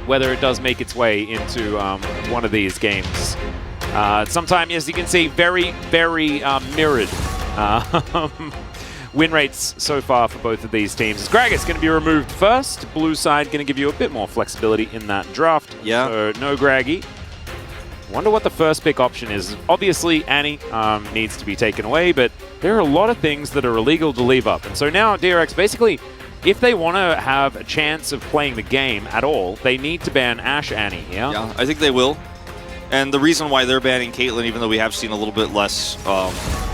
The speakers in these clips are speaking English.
whether it does make its way into one of these games. Sometime, as you can see, very, very mirrored win rates so far for both of these teams. Gragas going to be removed first. Blue side going to give you a bit more flexibility in that draft. Yeah. So no Graggy. Wonder what the first pick option is. Obviously, Annie needs to be taken away, but there are a lot of things that are illegal to leave up. And so now DRX basically, if they want to have a chance of playing the game at all, they need to ban Ashe Annie, yeah? Yeah, I think they will. And the reason why they're banning Caitlyn, even though we have seen a little bit less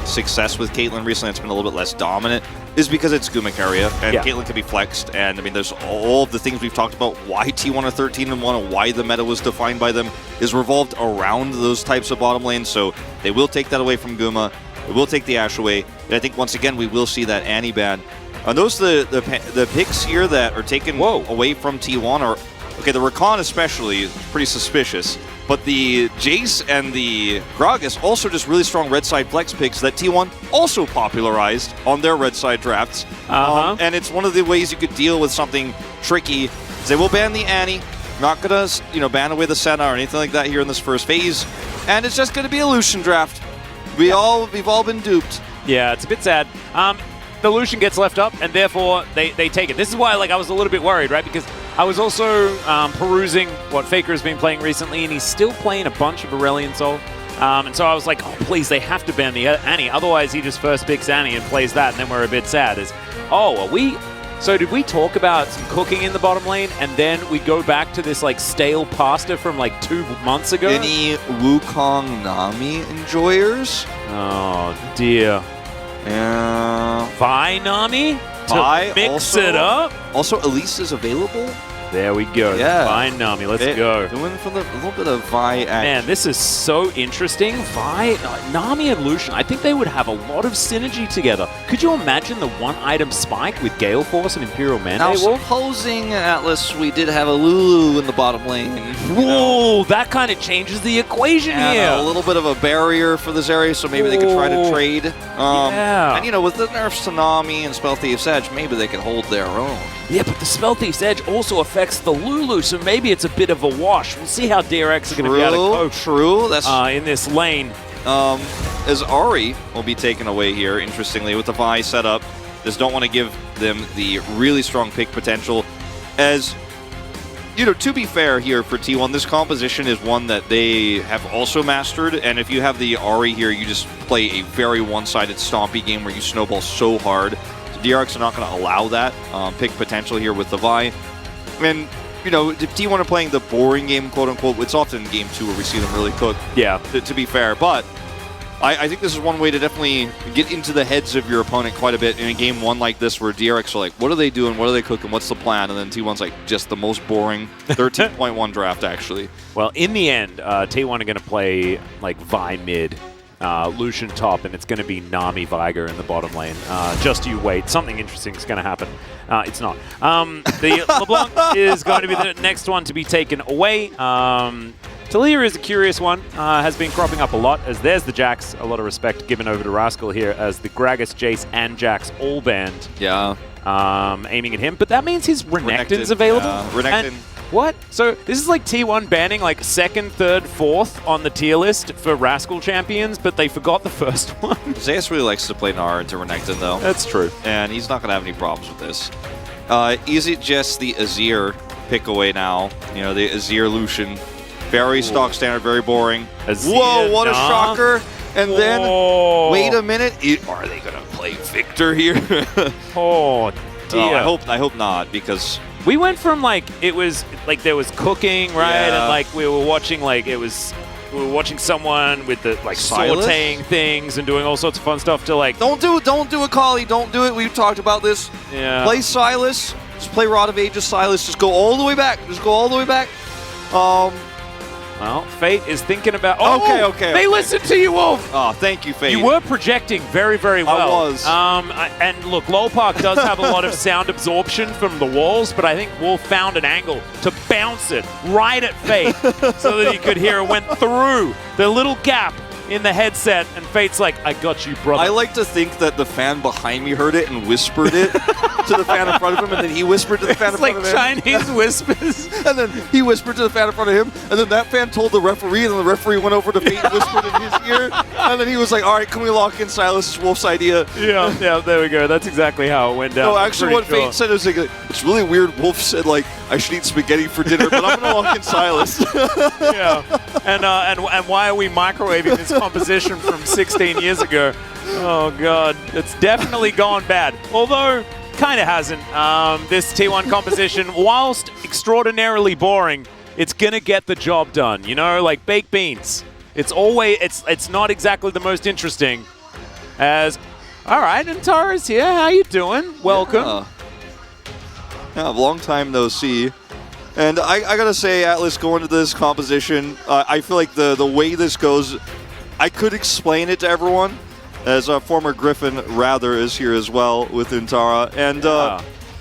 success with Caitlyn recently, it's been a little bit less dominant, is because it's Keria, and Caitlyn can be flexed. And I mean, there's all of the things we've talked about, why T1 are 13-1 and why the meta was defined by them is revolved around those types of bottom lanes. So they will take that away from Guma. They will take the Ashe away. And I think once again, we will see that Annie ban. And those the picks here that are taken away from T1 are, okay, the Rakan especially is pretty suspicious. But the Jace and the Gragas also just really strong red side flex picks that T1 also popularized on their red side drafts. And it's one of the ways you could deal with something tricky. They will ban the Annie, not gonna ban away the Senna or anything like that here in this first phase. And it's just gonna be a Lucian draft. We've all been duped. Yeah, it's a bit sad. The Lucian gets left up, and therefore they take it. This is why I was a little bit worried, right? Because I was also perusing what Faker has been playing recently, and he's still playing a bunch of Aurelion Sol. And so I was like, oh, please, they have to ban the Annie. Otherwise, he just first picks Annie and plays that, and then we're a bit sad. So did we talk about some cooking in the bottom lane, and then we go back to this stale pasta from 2 months ago? Any Wukong Nami enjoyers? Oh, dear. Vi Nami? Vi mix also, it up? Also, Elise is available? There we go. Yeah. Vi Nami, let's go. Doing for a little bit of Vi action. Man, this is so interesting. Nami and Lucian, I think they would have a lot of synergy together. Could you imagine the one-item spike with Gale Force and Imperial Mandate Now, Wolf? supposing, Atlas, we did have a Lulu in the bottom lane. Whoa, that kind of changes the equation here. A little bit of a barrier for this area, so maybe they could try to trade. Yeah. And, with the nerfs to Nami and Spell Thief's Edge, maybe they could hold their own. Yeah, but the Spell Thief's Edge also affects the Lulu, so maybe it's a bit of a wash. We'll see how DRX are going to be able to cope That's in this lane. As Ahri will be taken away here, interestingly, with the Vi setup. Just don't want to give them the really strong pick potential. As, to be fair here for T1, this composition is one that they have also mastered. And if you have the Ahri here, you just play a very one-sided stompy game where you snowball so hard. DRX are not going to allow that pick potential here with the Vi. And, if T1 are playing the boring game, quote-unquote, it's often game 2 where we see them really cook, to be fair. But I think this is one way to definitely get into the heads of your opponent quite a bit in a game 1 like this where DRX are like, what are they doing? What are they cooking? What's the plan? And then T1's like, just the most boring 13.1 draft, actually. Well, in the end, T1 are going to play, Vi mid. Lucian top, and it's going to be Nami Viger in the bottom lane. Just you wait. Something interesting is going to happen. It's not. The LeBlanc is going to be the next one to be taken away. Talia is a curious one. Has been cropping up a lot, as there's the Jax. A lot of respect given over to Rascal here, as the Gragas, Jace, and Jax all banned. Yeah. Aiming at him. But that means his Renekton's available. Renekton. What? So this is like T1 banning 2nd, 3rd, 4th on the tier list for Rascal champions, but they forgot the first one. Zeus really likes to play Nara into Renekton, though. That's true. And he's not going to have any problems with this. Is it just the Azir pick away now? The Azir Lucian. Very stock standard, very boring. Azir, whoa, what a shocker. And then, wait a minute. Are they going to play Victor here? Oh, dear. I hope not, because... We went from it was there was cooking, right? And we were watching we were watching someone with the sauteing things and doing all sorts of fun stuff to Don't do it, Kali, don't do it. We've talked about this. Yeah. Play Sylas. Just play Rod of Ages Sylas. Just go all the way back. Well, Fate is thinking about... Okay. They listened to you, Wolf! Oh, thank you, Fate. You were projecting very, very well. I was. And look, Lowell Park does have a lot of sound absorption from the walls, but I think Wolf found an angle to bounce it right at Fate so that he could hear it went through the little gap in the headset, and Fate's like, I got you, brother. I like to think that the fan behind me heard it and whispered it to the fan in front of him, and then he whispered to the fan in front of him. It's like Chinese whispers. And then he whispered to the fan in front of him, and then that fan told the referee, and then the referee went over to Fate and whispered in his ear, and then he was like, all right, can we lock in Silas' Wolf's idea? Yeah, there we go. That's exactly how it went down. No, actually what Fate said was like, it's really weird. Wolf said, like, I should eat spaghetti for dinner, but I'm going to lock in Silas. Yeah, and why are we microwaving this composition from 16 years ago? Oh, God. It's definitely gone bad. Although, kind of hasn't. This T1 composition, whilst extraordinarily boring, it's going to get the job done. You know, like baked beans. It's not exactly the most interesting. As, all right, and Tara's here. How you doing? Welcome. Yeah, long time no see. And I gotta say, Atlas, going to this composition, I feel like the way this goes, I could explain it to everyone, as a former Griffin Rather is here as well with Untara. And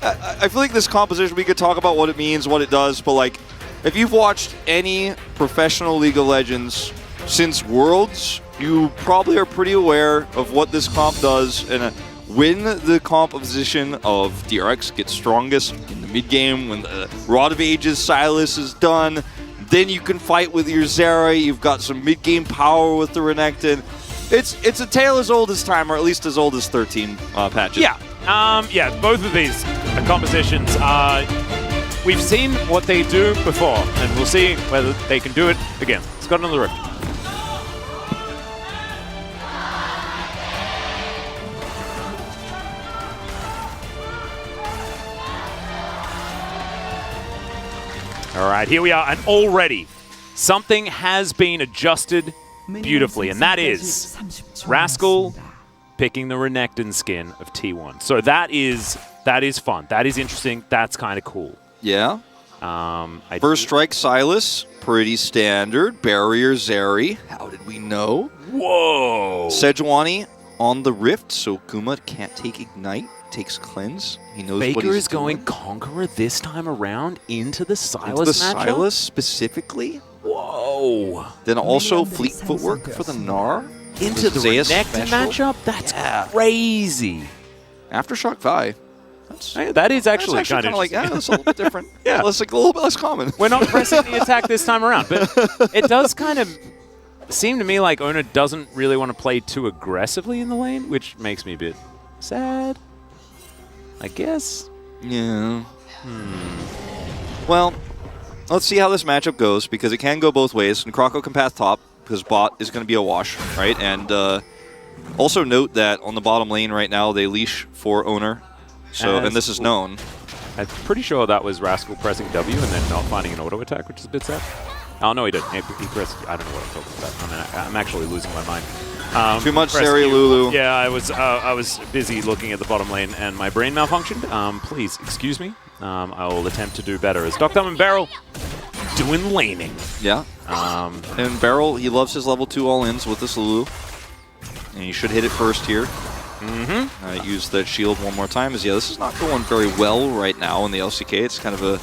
I feel like this composition, we could talk about what it means, what it does, but like, if you've watched any professional League of Legends since Worlds, you probably are pretty aware of what this comp does. And when the composition of DRX gets strongest in the mid game, when the Rod of Ages Silas is done, then you can fight with your Zera. You've got some mid game power with the Renekton. It's a tale as old as time, or at least as old as 13 patches. Yeah, both of these compositions. We've seen what they do before, and we'll see whether they can do it again. Let's go on the rift. All right, here we are, and already something has been adjusted beautifully, and that is Rascal picking the Renekton skin of T1. So that is fun. That is interesting. That's kind of cool. Yeah. First strike Silas, pretty standard. Barrier Zeri, how did we know? Whoa. Sejuani on the Rift, so Guma can't take Ignite. Takes Cleanse. He knows Faker what he's is going doing. Conqueror this time around into the Silas into the matchup? Silas specifically. Whoa. Then also Fleet Footwork for the Gnar. Into the Zeus Renekton special. matchup? That's crazy. Aftershock Vi. That is actually kind of like, yeah, that's a little bit different. Yeah. It's like a little bit less common. We're not pressing the attack this time around, but it does kind of seem to me like Oner doesn't really want to play too aggressively in the lane, which makes me a bit sad, I guess. Yeah. Well, let's see how this matchup goes, because it can go both ways. And Croco can path top, because bot is going to be a wash, right? And also note that on the bottom lane right now, they leash for Oner. So, and this is known. I'm pretty sure that was Rascal pressing W and then not finding an auto attack, which is a bit sad. Oh, no, he didn't. He pressed, I don't know what I'm talking about. I'm actually losing my mind. Too much Seri Lulu. Yeah, I was busy looking at the bottom lane and my brain malfunctioned. Please, excuse me. I will attempt to do better. As Dr. and Barrel doing laning. Yeah. And Barrel, he loves his level 2 all-ins with this Lulu. And you should hit it first here. Use that shield one more time. As this is not going very well right now in the LCK. It's kind of a,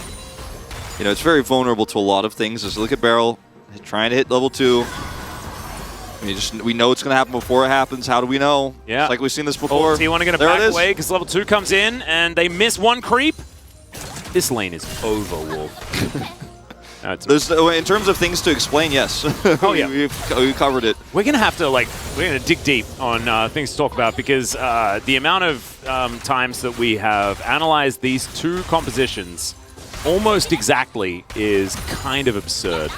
it's very vulnerable to a lot of things. As look at Barrel trying to hit level 2. We know it's going to happen before it happens. How do we know? Yeah. It's like we've seen this before. T1 are going to back away because level 2 comes in and they miss one creep. This lane is over, Wolf. In terms of things to explain, yes. Oh, yeah. we covered it. We're going to have to, we're going to dig deep on things to talk about, because the amount of times that we have analyzed these two compositions almost exactly is kind of absurd.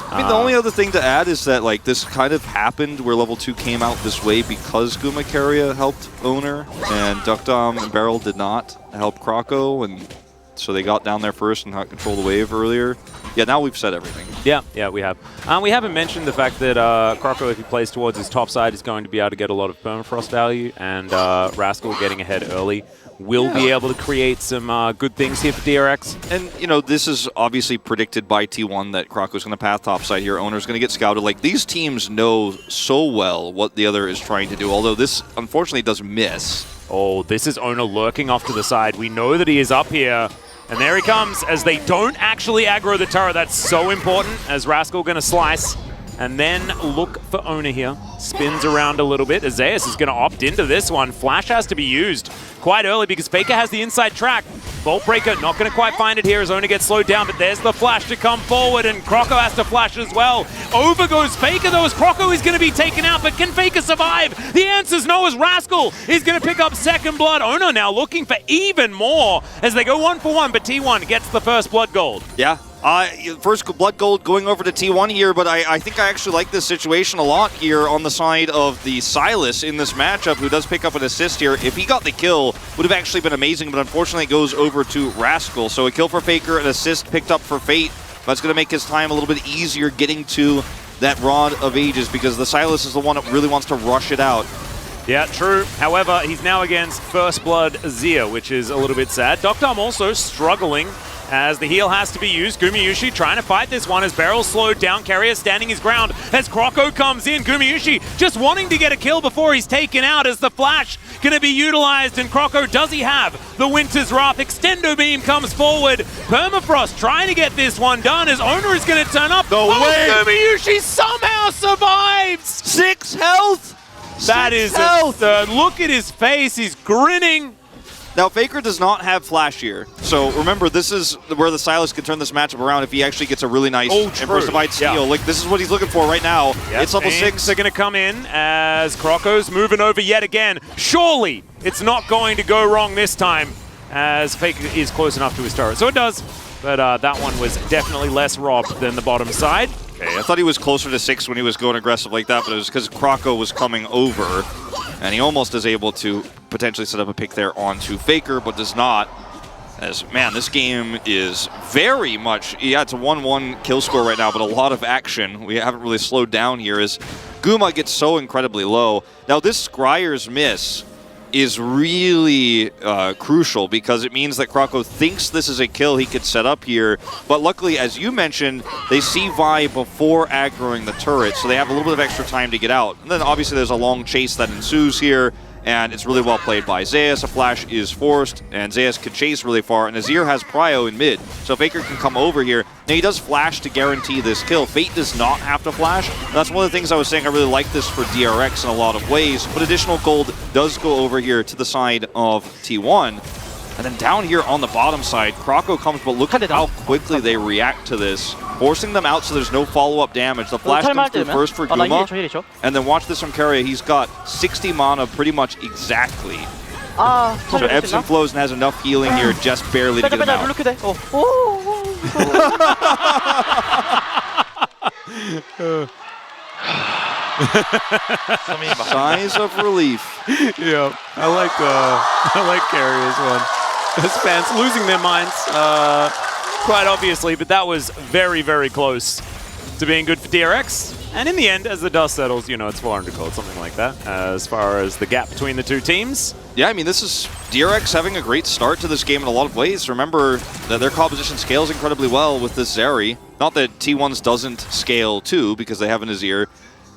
I mean, the only other thing to add is that, this kind of happened where level 2 came out this way because Keria helped Oner, and Duckdom and Barrel did not help Croco, and so they got down there first and control the wave earlier. Yeah, now we've said everything. Yeah, we have. We haven't mentioned the fact that Croco, if he plays towards his top side, is going to be able to get a lot of permafrost value, and Rascal getting ahead early will be able to create some good things here for DRX. And, this is obviously predicted by T1 that Croco's going to path topside here. Oner's going to get scouted. These teams know so well what the other is trying to do, although this, unfortunately, does miss. Oh, this is Oner lurking off to the side. We know that he is up here. And there he comes, as they don't actually aggro the turret. That's so important, as Rascal going to slice. And then look for Oner here. Spins around a little bit. Zeus is going to opt into this one. Flash has to be used quite early because Faker has the inside track. Bolt Breaker not going to quite find it here as Oner gets slowed down, but there's the flash to come forward, and Croco has to flash as well. Over goes Faker though, as Croco is going to be taken out, but can Faker survive? The answer's no, as Rascal is going to pick up second blood. Oner now looking for even more as they go 1-for-1, but T1 gets the first blood gold. Yeah. First blood gold going over to T1 here, but I think I actually like this situation a lot here on the side of the Silas in this matchup, who does pick up an assist here. If he got the kill, would have actually been amazing, but unfortunately it goes over to Rascal. So a kill for Faker, an assist picked up for Fate. That's going to make his time a little bit easier getting to that Rod of Ages, because the Silas is the one that really wants to rush it out. Yeah, true. However, he's now against First Blood Zia, which is a little bit sad. Doctom also struggling as the heal has to be used. Gumayusi trying to fight this one as Barrel's slowed down. Keria standing his ground as Croco comes in. Gumayusi just wanting to get a kill before he's taken out as the flash going to be utilized. And Croco, does he have the Winter's Wrath? Extendo Beam comes forward. Permafrost trying to get this one done as Oner is going to turn up. No way! Gumayusi somehow survives! 6 health! That is absurd. Look at his face. He's grinning. Now, Faker does not have Flash here. So remember, this is where the Silas can turn this matchup around if he actually gets a really nice and diversified steal. Yeah. Like, this is what he's looking for right now. Yep. It's level 6. They're going to come in as Croco's moving over yet again. Surely it's not going to go wrong this time as Faker is close enough to his turret. So it does. But that one was definitely less robbed than the bottom side. Okay, I thought he was closer to 6 when he was going aggressive like that, but it was because Croco was coming over, and he almost is able to potentially set up a pick there onto Faker, but does not. As, man, this game is very much, yeah, it's a 1-1 kill score right now, but a lot of action. We haven't really slowed down here as Guma gets so incredibly low. Now, this Scryer's miss is really crucial because it means that Croco thinks this is a kill he could set up here, but luckily, as you mentioned, they see Vi before aggroing the turret, so they have a little bit of extra time to get out. And then obviously there's a long chase that ensues here, and it's really well played by Zeus. A flash is forced, and Zeus could chase really far, and Azir has Prio in mid, so Faker can come over here. Now, he does flash to guarantee this kill. Fate does not have to flash. And that's one of the things I was saying. I really like this for DRX in a lot of ways, but additional gold does go over here to the side of T1. And then down here on the bottom side, Croco comes, but look at how quickly they react to this, forcing them out so there's no follow-up damage. The flash comes through first for Guma, and then watch this from Keria. He's got 60 mana pretty much exactly. So ebbs and flows and has enough healing here just barely to get him out. Sighs of relief. Yeah, I like Keria's one. His fans losing their minds, quite obviously, but that was very, very close to being good for DRX. And in the end, as the dust settles, you know, it's 400 gold, something like that, as far as the gap between the two teams. Yeah, I mean, this is DRX having a great start to this game in a lot of ways. Remember that their composition scales incredibly well with this Zeri. Not that T1's doesn't scale too, because they have an Azir.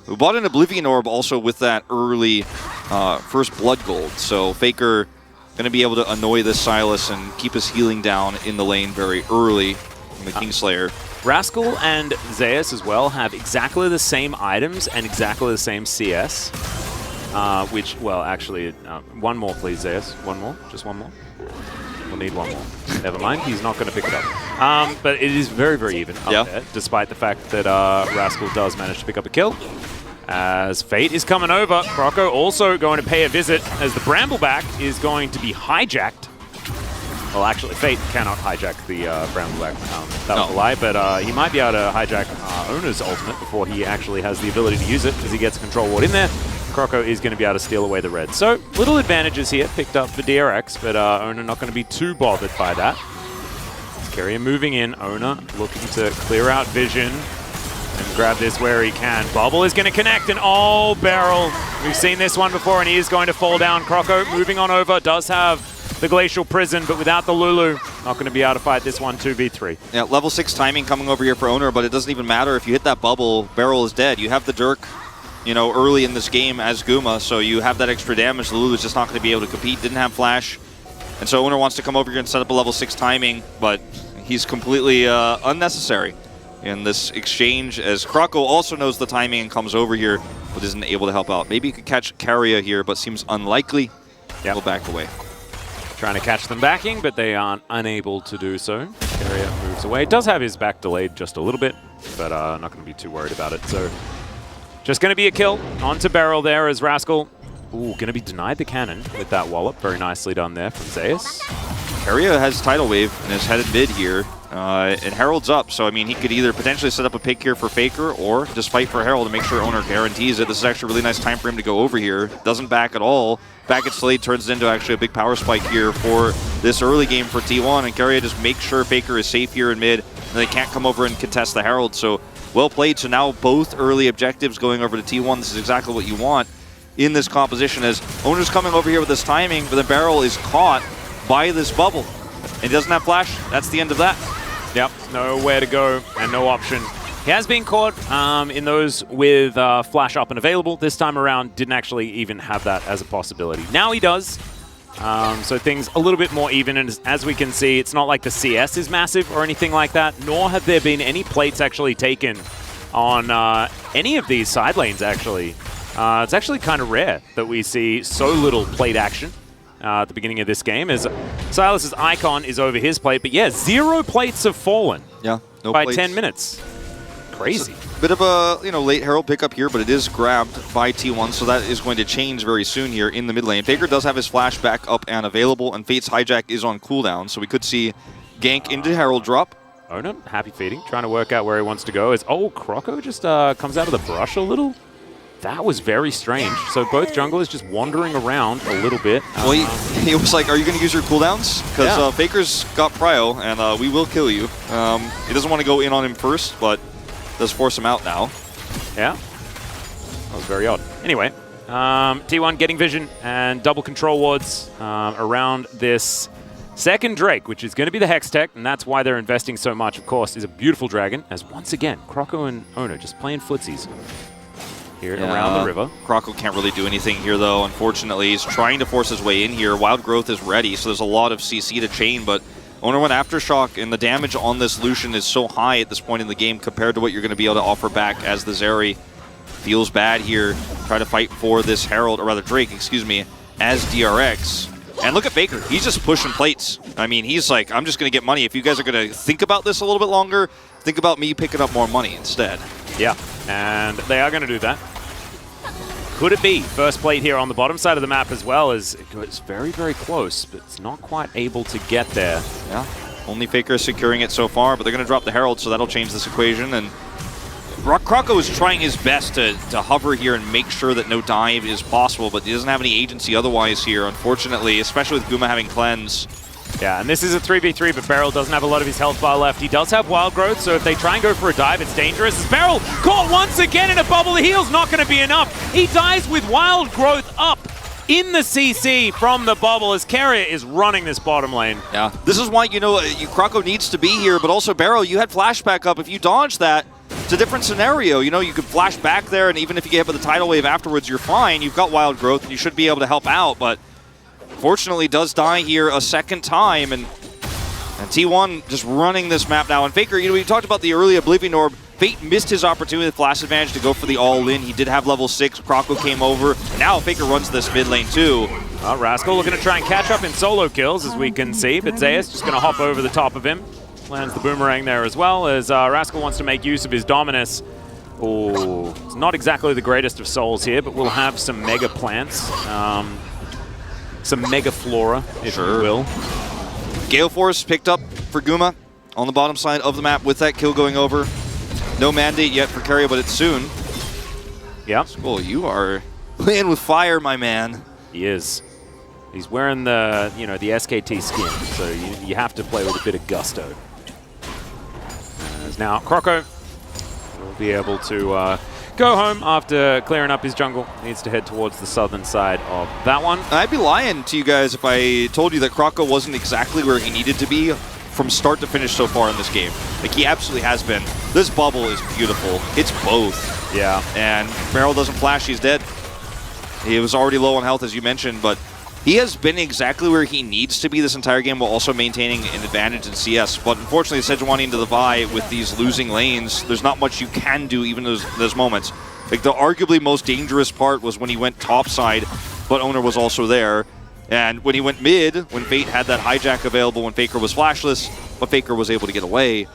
We bought an Oblivion Orb also with that early first blood gold. So Faker going to be able to annoy this Silas and keep his healing down in the lane very early from the Kingslayer. Rascal and Zeus as well have exactly the same items and exactly the same CS. Which, well, actually, one more please, Zeus. One more, just one more. We'll need one more. Never mind, he's not going to pick it up. But it is very, very even up there, despite the fact that Rascal does manage to pick up a kill. As Fate is coming over, Croco also going to pay a visit as the Brambleback is going to be hijacked. Well, actually, Fate cannot hijack the Brambleback. That was a lie, but he might be able to hijack Oner's ultimate before he actually has the ability to use it, as he gets a control ward in there. Croco is going to be able to steal away the red. So, little advantages here picked up for DRX, but Oner not going to be too bothered by that. Keria moving in, Oner looking to clear out vision and grab this where he can. Bubble is going to connect, and oh, Barrel. We've seen this one before, and he is going to fall down. Croco moving on over, does have the Glacial Prison, but without the Lulu, not going to be able to fight this one 2v3. Yeah, level 6 timing coming over here for Oner, but it doesn't even matter. If you hit that bubble, Barrel is dead. You have the Dirk, you know, early in this game as Guma, so you have that extra damage. The Lulu's just not going to be able to compete, didn't have flash. And so Oner wants to come over here and set up a level 6 timing, but he's completely unnecessary. in this exchange, as Kroko also knows the timing and comes over here, but isn't able to help out. Maybe he could catch Keria here, but seems unlikely. He'll back away. Trying to catch them backing, but they aren't unable to do so. Keria moves away. Does have his back delayed just a little bit, but not going to be too worried about it. So just going to be a kill onto Beryl there as Rascal. Ooh, going to be denied the cannon with that wallop. Very nicely done there from Zeus. Keria has Tidal Wave and is headed mid here, and Herald's up, so I mean, he could either potentially set up a pick here for Faker or just fight for Herald to make sure Oner guarantees it. This is actually a really nice time for him to go over here. Doesn't back at all. Back at Slade turns it into actually a big power spike here for this early game for T1, and Keria just makes sure Faker is safe here in mid, and they can't come over and contest the Herald, so well played. So now both early objectives going over to T1. This is exactly what you want in this composition, as Oner's coming over here with this timing, but the Beryl is caught by this bubble. And he doesn't have flash. That's the end of that. Yep, nowhere to go and no option. He has been caught in those with flash up and available. This time around, didn't actually even have that as a possibility. Now he does. So things a little bit more even. And as we can see, it's not like the CS is massive or anything like that, nor have there been any plates actually taken on any of these side lanes, actually. It's actually kind of rare that we see so little plate action at the beginning of this game, as Silas's icon is over his plate, but yeah, 0 plates have fallen no by plates. 10 minutes. Crazy. Bit of a late Herald pickup here, but it is grabbed by T1, so that is going to change very soon here in the mid lane. Faker does have his flash back up and available, and Fate's hijack is on cooldown, so we could see gank into Herald drop. Oner, happy feeding, trying to work out where he wants to go. As Kroko just comes out of the brush a little. That was very strange. So both junglers just wandering around a little bit. Well, he was like, are you going to use your cooldowns? Because Faker's got prio, and we will kill you. He doesn't want to go in on him first, but does force him out now. Yeah. That was very odd. Anyway, T1 getting vision and double control wards around this second Drake, which is going to be the Hex Tech, and that's why they're investing so much, of course, is a beautiful dragon, as once again, Kroko and Oner just playing footsies here around the river. Kroko can't really do anything here, though, unfortunately. He's trying to force his way in here. Wild Growth is ready, so there's a lot of CC to chain, but Oner went Aftershock, and the damage on this Lucian is so high at this point in the game compared to what you're going to be able to offer back, as the Zeri feels bad here. Try to fight for this Herald, or rather Drake, excuse me, as DRX. And look at Faker. He's just pushing plates. I mean, he's like, I'm just going to get money. If you guys are going to think about this a little bit longer, think about me picking up more money instead. Yeah, and they are going to do that. Could it be first plate here on the bottom side of the map as well, as it's very, very close, but it's not quite able to get there. Yeah, only Faker is securing it so far, but they're going to drop the Herald, so that'll change this equation. And Kroko is trying his best to hover here and make sure that no dive is possible, but he doesn't have any agency otherwise here, unfortunately, especially with Guma having cleanse. Yeah, and this is a 3v3, but Beryl doesn't have a lot of his health bar left. He does have Wild Growth, so if they try and go for a dive, it's dangerous. As Beryl caught once again in a bubble, the heal's not going to be enough. He dies with Wild Growth up in the CC from the bubble, as Keria is running this bottom lane. Yeah, this is why, Kroko needs to be here, but also Beryl, you had flashback up. If you dodge that, it's a different scenario. You could flash back there, and even if you get hit with the Tidal Wave afterwards, you're fine. You've got Wild Growth, and you should be able to help out, but fortunately does die here a second time, and T1 just running this map now. And Faker, we talked about the early Oblivion Orb. Fate missed his opportunity with Flash Advantage to go for the all-in. He did have level 6. Kroko came over. And now Faker runs this mid lane too. Rascal looking to try and catch up in solo kills, as we can see, but Zeus just going to hop over the top of him. Lands the boomerang there as well, as Rascal wants to make use of his Dominus. Oh, it's not exactly the greatest of souls here, but we'll have some Mega Plants. Some Mega Flora, if you will. Gale Force picked up for Guma on the bottom side of the map with that kill going over. No mandate yet for Keria, but it's soon. Yep. Well, you are playing with fire, my man. He is. He's wearing the, the SKT skin, so you have to play with a bit of gusto. As now Kroko will be able to go home after clearing up his jungle. Needs to head towards the southern side of that one. I'd be lying to you guys if I told you that Kroko wasn't exactly where he needed to be from start to finish so far in this game. Like, he absolutely has been. This bubble is beautiful. It's both. Yeah. And Beryl doesn't flash, he's dead. He was already low on health, as you mentioned, but He has been exactly where he needs to be this entire game while also maintaining an advantage in CS. But unfortunately, Sejuani into the Vi with these losing lanes, there's not much you can do even in those moments. Like, the arguably most dangerous part was when he went topside, but Oner was also there. And when he went mid, when Fate had that hijack available when Faker was flashless, but Faker was able to get away.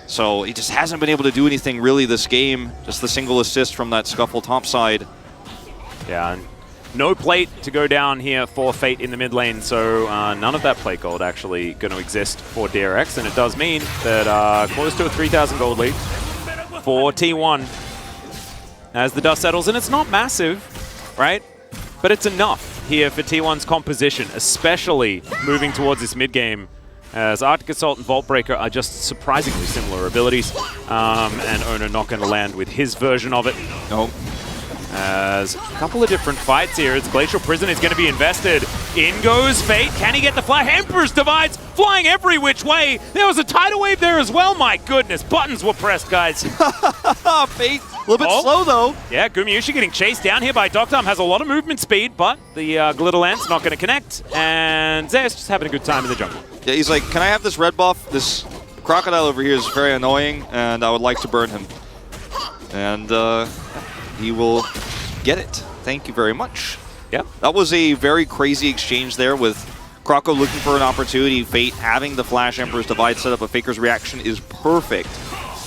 So he just hasn't been able to do anything really this game. Just the single assist from that scuffle topside. Yeah, and no plate to go down here for Fate in the mid lane, so none of that plate gold actually going to exist for DRX, and it does mean that close to a 3,000 gold lead for T1 as the dust settles, and it's not massive, right? But it's enough here for T1's composition, especially moving towards this mid game, as Arctic Assault and Vault Breaker are just surprisingly similar abilities, and Oner not going to land with his version of it. Nope. As a couple of different fights here. As Glacial Prison is going to be invested. In goes Fate. Can he get the flash? Emperor's Divides flying every which way. There was a tidal wave there as well. My goodness, buttons were pressed, guys. Fate, a little bit slow though. Yeah, Gumayusi getting chased down here by Dr. Has a lot of movement speed, but the Glitter Lance not going to connect. And Zeus just having a good time in the jungle. Yeah, he's like, can I have this red buff? This crocodile over here is very annoying, and I would like to burn him. And he will get it. Thank you very much. Yeah. That was a very crazy exchange there with Croco looking for an opportunity, Fate having the Flash Emperor's Divide set up, but Faker's reaction is perfect.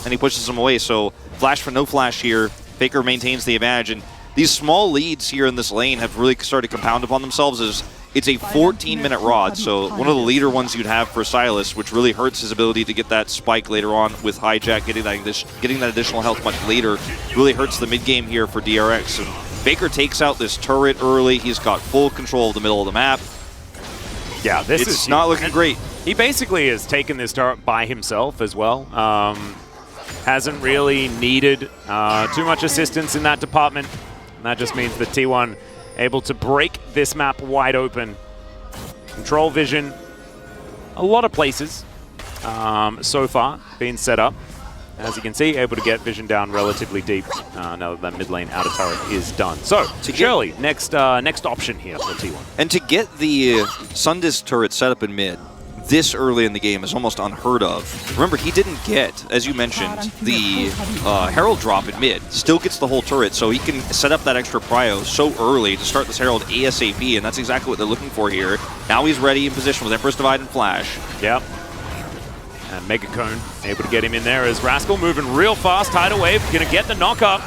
And he pushes him away, so Flash for no Flash here. Faker maintains the advantage, and these small leads here in this lane have really started to compound upon themselves as it's a 14-minute rod, so one of the leader ones you'd have for Silas, which really hurts his ability to get that spike later on with Hijack, getting that additional health much later. Really hurts the mid-game here for DRX. And Faker takes out this turret early. He's got full control of the middle of the map. Yeah, it's not looking great. He basically has taken this turret by himself as well. Hasn't really needed too much assistance in that department. And that just means that T1 able to break this map wide open. Control vision, a lot of places so far being set up. As you can see, able to get vision down relatively deep now that mid lane outer turret is done. So, Shirley, next option here for T1. And to get the Sundisc turret set up in mid this early in the game is almost unheard of. Remember, he didn't get, as you mentioned, the Herald drop in mid. Still gets the whole turret, so he can set up that extra prio so early to start this Herald ASAP, and that's exactly what they're looking for here. Now he's ready in position with Emperor's Divide and Flash. Yep. And Mega Cone able to get him in there as Rascal moving real fast. Tidal Wave going to get the knock up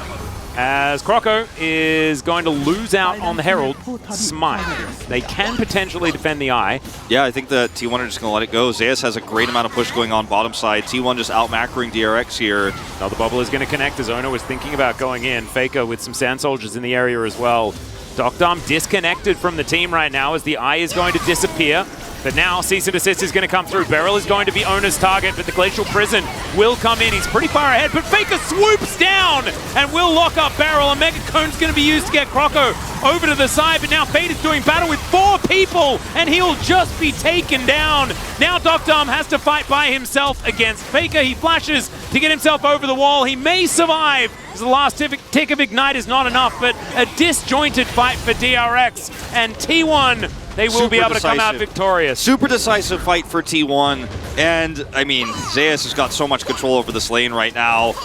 as Croco is going to lose out on the Herald Smite. They can potentially defend the Eye. Yeah, I think that T1 are just going to let it go. Zeus has a great amount of push going on bottom side. T1 just out-macroing DRX here. Now the bubble is going to connect as Oner was thinking about going in. Faker with some Sand Soldiers in the area as well. Dr. disconnected from the team right now as the Eye is going to disappear. But now Cease and Desist is going to come through. Beryl is going to be Oner's target, but the Glacial Prison will come in. He's pretty far ahead, but Faker swoops down and will lock up Beryl. And Mega Cone's going to be used to get Croco over to the side, but now Fate is doing battle with 4 people, and he'll just be taken down. Now Dr. has to fight by himself against Faker. He flashes to get himself over the wall. He may survive. The last tick of Ignite is not enough, but a disjointed fight for DRX, and T1, they will be able to come out victorious. Super decisive fight for T1, and I mean, Zeus has got so much control over this lane right now.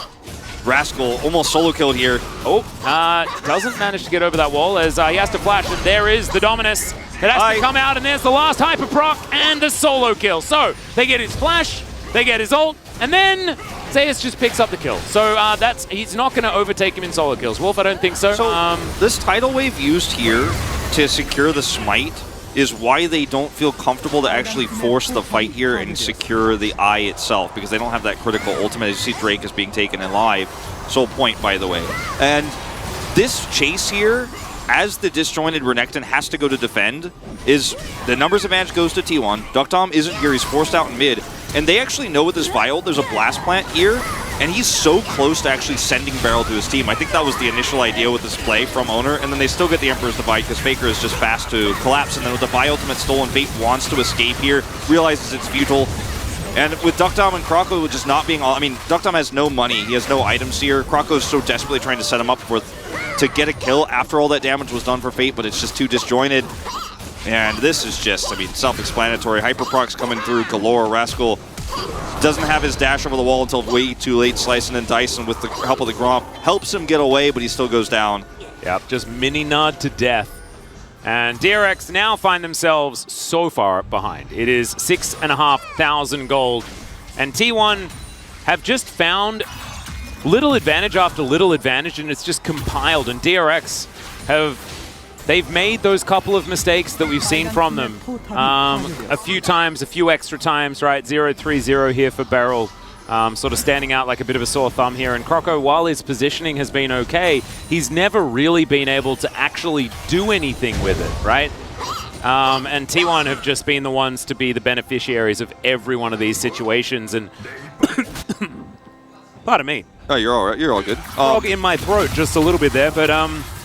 Rascal almost solo killed here. Oh, doesn't manage to get over that wall as he has to flash, and there is the Dominus that has to come out, and there's the last Hyper Proc and a solo kill. So they get his flash, they get his ult, and then Zeus just picks up the kill. So he's not going to overtake him in solo kills. Wolf, I don't think so. So this tidal wave used here to secure the Smite is why they don't feel comfortable to actually force the fight here and secure the Eye itself, because they don't have that critical ultimate. As you see, Drake is being taken alive. Soul Point, by the way. And this chase here, as the disjointed Renekton has to go to defend, is the numbers advantage goes to T1. Duck isn't here. He's forced out in mid. And they actually know with this Viol, there's a Blast Plant here, and he's so close to actually sending Beryl to his team. I think that was the initial idea with this play from Oner, and then they still get the Emperor's Divide because Faker is just fast to collapse, and then with the Vi ultimate stolen, Fate wants to escape here, realizes it's futile. And with Duckdom and Croco just not being all, I mean, Duckdom has no money, he has no items here. Croco's so desperately trying to set him up to get a kill after all that damage was done for Fate, but it's just too disjointed. And this is just, I mean, self-explanatory. Hyperprocs coming through galore. Rascal doesn't have his dash over the wall until way too late, slicing and dicing with the help of the Gromp. Helps him get away, but he still goes down. Yep, just mini nod to death. And DRX now find themselves so far behind. It is 6,500 gold. And T1 have just found little advantage after little advantage, and it's just compiled. And DRX they've made those couple of mistakes that we've seen from them a few times, a few extra times, right? 0-3-0 here for Beryl, sort of standing out like a bit of a sore thumb here. And Croco, while his positioning has been okay, he's never really been able to actually do anything with it, right? And T1 have just been the ones to be the beneficiaries of every one of these situations. And pardon me. Oh, you're all right. You're all good. Frog in my throat just a little bit there, but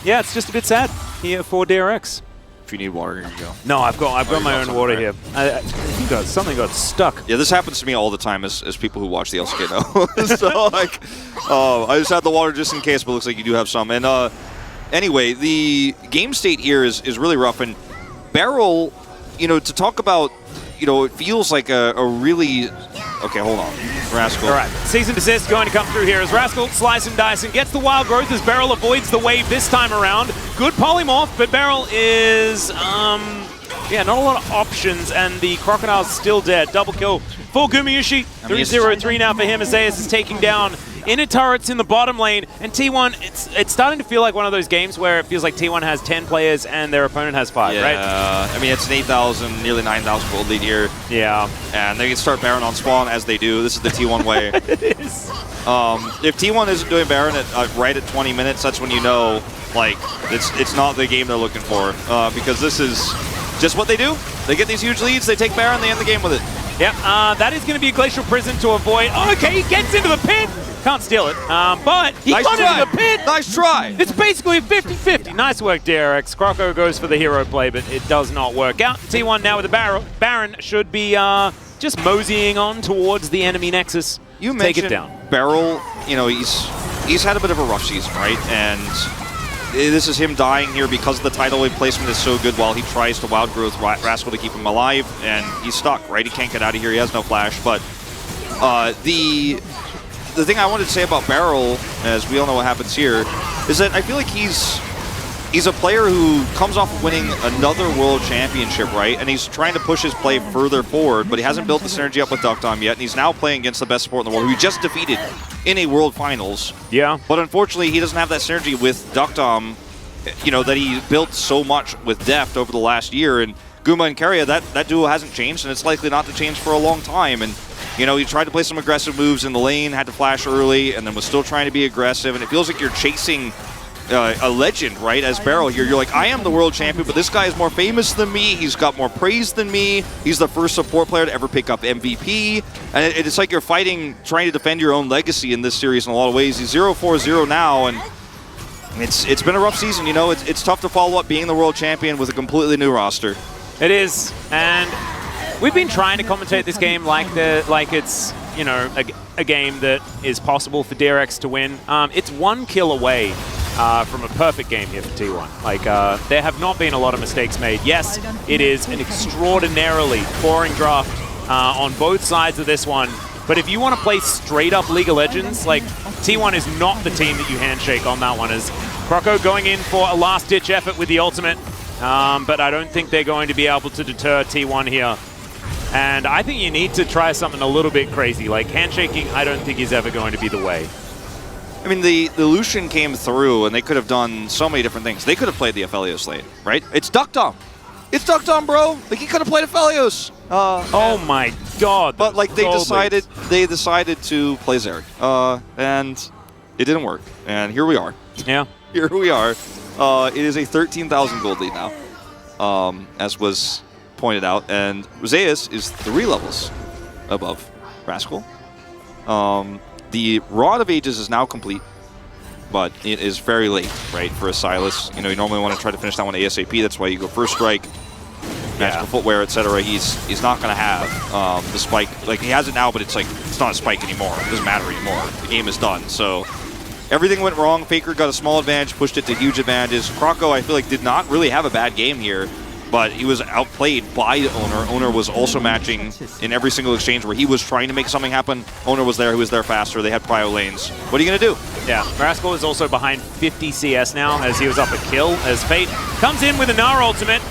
yeah, it's just a bit sad here for DRX. If you need water, here you go. No, I've got my own water here. I think something got stuck. Yeah, this happens to me all the time as people who watch the LCK know. So, like, I just had the water just in case, but it looks like you do have some. And anyway, the game state here is really rough. And Beryl, you know, to talk about, you know, it feels like a really... Okay, hold on. Rascal. All right, cease and desist going to come through here as Rascal slice and dice and gets the wild growth as Beryl avoids the wave this time around. Good polymorph, but Beryl is, yeah, not a lot of options, and the Crocodile's still dead. Double kill for Gumayusi. 3-0-3 now for him as Zeus is taking down inner turrets in the bottom lane, and T1, it's starting to feel like one of those games where it feels like T1 has 10 players and their opponent has 5, yeah, right? I mean, it's an 8,000, nearly 9,000 gold lead here. Yeah. And they can start Baron on spawn as they do. This is the T1 way. It is. If T1 isn't doing Baron right at 20 minutes, that's when you know, like, it's not the game they're looking for. Because this is just what they do. They get these huge leads, they take Baron, they end the game with it. Yep, that is going to be a Glacial Prison to avoid. Oh, okay, he gets into the pit. Can't steal it, but he got into the pit. Nice try. It's basically a 50-50. Nice work, DRX. Croco goes for the hero play, but it does not work out. T1 now with the Baron should be just moseying on towards the enemy Nexus. You take it mentioned down. Beryl, you know, he's had a bit of a rough season, right? And this is him dying here because the tidal wave placement is so good while he tries to wild growth Rascal to keep him alive, and he's stuck, right? He can't get out of here. He has no flash, but the thing I wanted to say about Beryl, as we all know what happens here, is that I feel like he's a player who comes off of winning another world championship, right? And he's trying to push his play further forward, but he hasn't built the synergy up with Duckdom yet, and he's now playing against the best support in the world, who he just defeated in a world finals. Yeah. But unfortunately, he doesn't have that synergy with Duckdom, you know, that he built so much with depth over the last year. And Guma and Keria, that duo hasn't changed, and it's likely not to change for a long time. And you know, he tried to play some aggressive moves in the lane, had to flash early, and then was still trying to be aggressive. And it feels like you're chasing a legend, right, as Beryl here. You're like, I am the world champion, but this guy is more famous than me. He's got more praise than me. He's the first support player to ever pick up MVP. And it's like you're fighting, trying to defend your own legacy in this series in a lot of ways. He's 0-4-0 now, and it's been a rough season. You know, it's tough to follow up being the world champion with a completely new roster. It is, and we've been trying to commentate this game like it's, you know, a game that is possible for DRX to win. It's 1 kill away from a perfect game here for T1. Like, there have not been a lot of mistakes made. Yes, it is an extraordinarily boring draft on both sides of this one. But if you want to play straight up League of Legends, like, T1 is not the team that you handshake on that one. As Croco going in for a last-ditch effort with the ultimate. But I don't think they're going to be able to deter T1 here. And I think you need to try something a little bit crazy. Like, handshaking, I don't think is ever going to be the way. I mean, the Lucian came through, and they could have done so many different things. They could have played the Aphelios lane, right? It's Duckdom. It's Duckdom, bro. Like, he could have played Aphelios. Oh my God! But like, they decided to play Zerg, and it didn't work. And here we are. Yeah. Here we are. It is a 13,000 gold lead now, as was pointed out, and Zeus is 3 levels above Rascal. The Rod of Ages is now complete, but it is very late, right, for a Silas. You know, you normally want to try to finish that one ASAP. That's why you go first strike, magical footwear, etc. He's not going to have the spike. Like, he has it now, but it's like, it's not a spike anymore. It doesn't matter anymore. The game is done. So everything went wrong. Faker got a small advantage, pushed it to huge advantages. Croco, I feel like, did not really have a bad game here. but he was outplayed by Oner. Oner was also matching in every single exchange where he was trying to make something happen. Oner was there, he was there faster, they had prio lanes. What are you going to do? Yeah, Rascal is also behind 50 CS now as he was up a kill, as Fate comes in with a Gnar ultimate.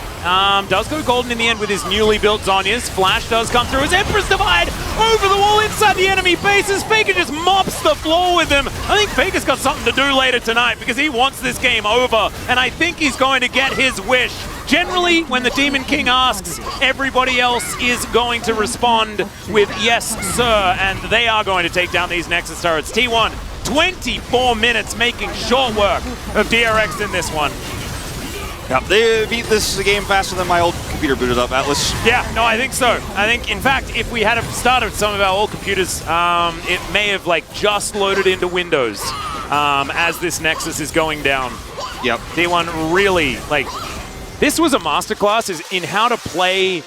Does go golden in the end with his newly built Zhonya's. Flash does come through as Empress Divide over the wall inside the enemy bases. Faker just mops the floor with him. I think Faker's got something to do later tonight because he wants this game over, and I think he's going to get his wish. Generally, when the Demon King asks, everybody else is going to respond with yes, sir, and they are going to take down these Nexus turrets. T1, 24 minutes making short work of DRX in this one. Yep. They beat this game faster than my old computer booted up, Atlas. Yeah, no, I think so. I think, in fact, if we had started some of our old computers, it may have like just loaded into Windows as this Nexus is going down. Yep. D1 really, like, this was a masterclass in how to play